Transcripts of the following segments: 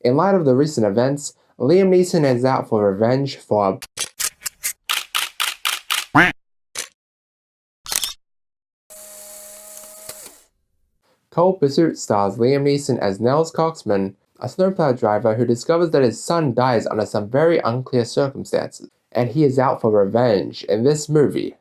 In light of the recent events, Liam Neeson is out for revenge for Cold Pursuit stars Liam Neeson as Nels Coxman, a snowplow driver who discovers that his son dies under some very unclear circumstances, and he is out for revenge in this movie,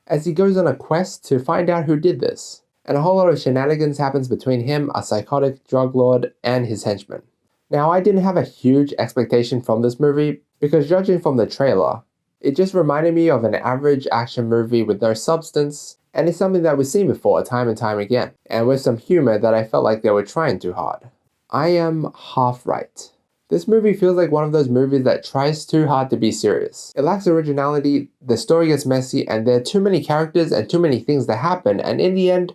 as he goes on a quest to find out who did this. And a whole lot of shenanigans happens between him, a psychotic drug lord, and his henchmen. Now, I didn't have a huge expectation from this movie, because judging from the trailer, it just reminded me of an average action movie with no substance, and it's something that we've seen before time and time again, and with some humor that I felt like they were trying too hard. I am half right. This movie feels like one of those movies that tries too hard to be serious. It lacks originality, the story gets messy, and there are too many characters and too many things that happen, and in the end,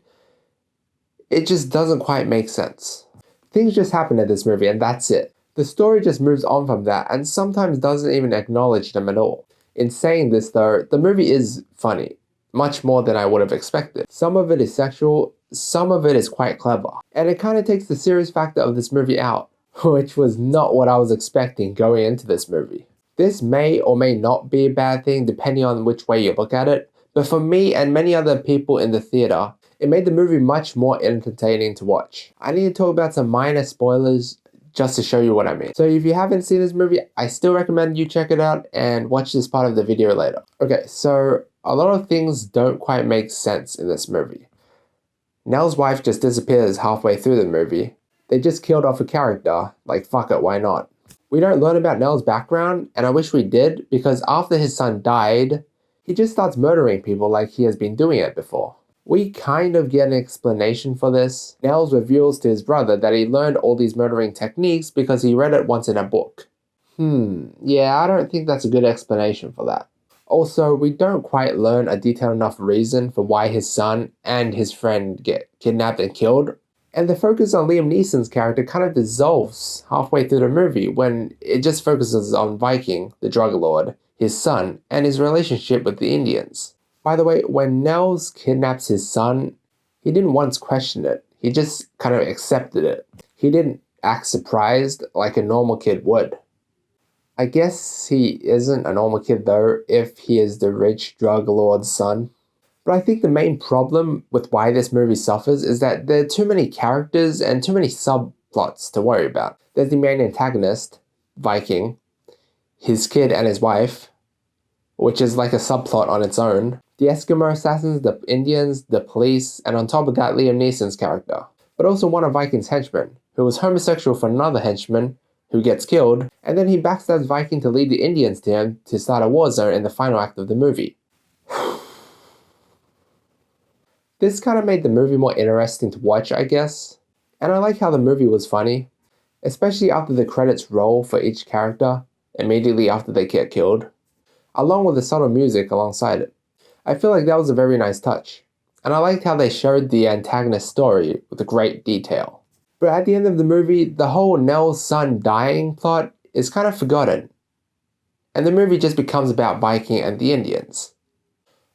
it just doesn't quite make sense. Things just happen in this movie and that's it. The story just moves on from that and sometimes doesn't even acknowledge them at all. In saying this though, the movie is funny. Much more than I would have expected. Some of it is sexual, some of it is quite clever. And it kind of takes the serious factor of this movie out, which was not what I was expecting going into this movie. This may or may not be a bad thing depending on which way you look at it, but for me and many other people in the theater, it made the movie much more entertaining to watch. I need to talk about some minor spoilers just to show you what I mean. So if you haven't seen this movie, I still recommend you check it out and watch this part of the video later. Okay, so a lot of things don't quite make sense in this movie. Nell's wife just disappears halfway through the movie. They just killed off a character, like fuck it, why not? We don't learn about Nell's background, and I wish we did, because after his son died, he just starts murdering people like he has been doing it before. We kind of get an explanation for this. Nels reveals to his brother that he learned all these murdering techniques because he read it once in a book. Yeah, I don't think that's a good explanation for that. Also, we don't quite learn a detailed enough reason for why his son and his friend get kidnapped and killed. And the focus on Liam Neeson's character kind of dissolves halfway through the movie when it just focuses on Viking, the drug lord, his son, and his relationship with the Indians. By the way, when Nels kidnaps his son, he didn't once question it. He just kind of accepted it. He didn't act surprised like a normal kid would. I guess he isn't a normal kid though if he is the rich drug lord's son. But I think the main problem with why this movie suffers is that there are too many characters and too many subplots to worry about. There's the main antagonist, Viking, his kid and his wife, which is like a subplot on its own, the Eskimo assassins, the Indians, the police, and on top of that Liam Neeson's character. But also one of Viking's henchmen, who was homosexual for another henchman, who gets killed, and then he backstabs Viking to lead the Indians to him to start a war zone in the final act of the movie. This kind of made the movie more interesting to watch, I guess. And I like how the movie was funny, especially after the credits roll for each character, immediately after they get killed, along with the subtle music alongside it. I feel like that was a very nice touch, and I liked how they showed the antagonist story with great detail. But at the end of the movie, the whole Nell's son dying plot is kind of forgotten, and the movie just becomes about Viking and the Indians.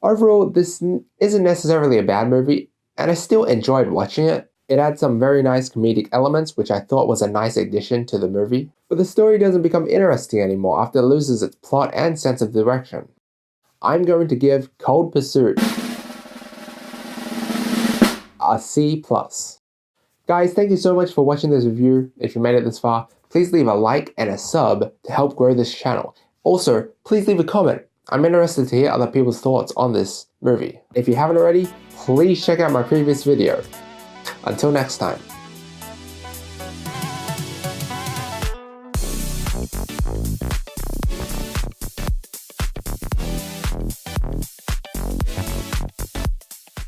Overall, this isn't necessarily a bad movie, and I still enjoyed watching it. It had some very nice comedic elements, which I thought was a nice addition to the movie, but the story doesn't become interesting anymore after it loses its plot and sense of direction. I'm going to give Cold Pursuit a C+. Guys, thank you so much for watching this review. If you made it this far, please leave a like and a sub to help grow this channel. Also, please leave a comment. I'm interested to hear other people's thoughts on this movie. If you haven't already, please check out my previous video. Until next time.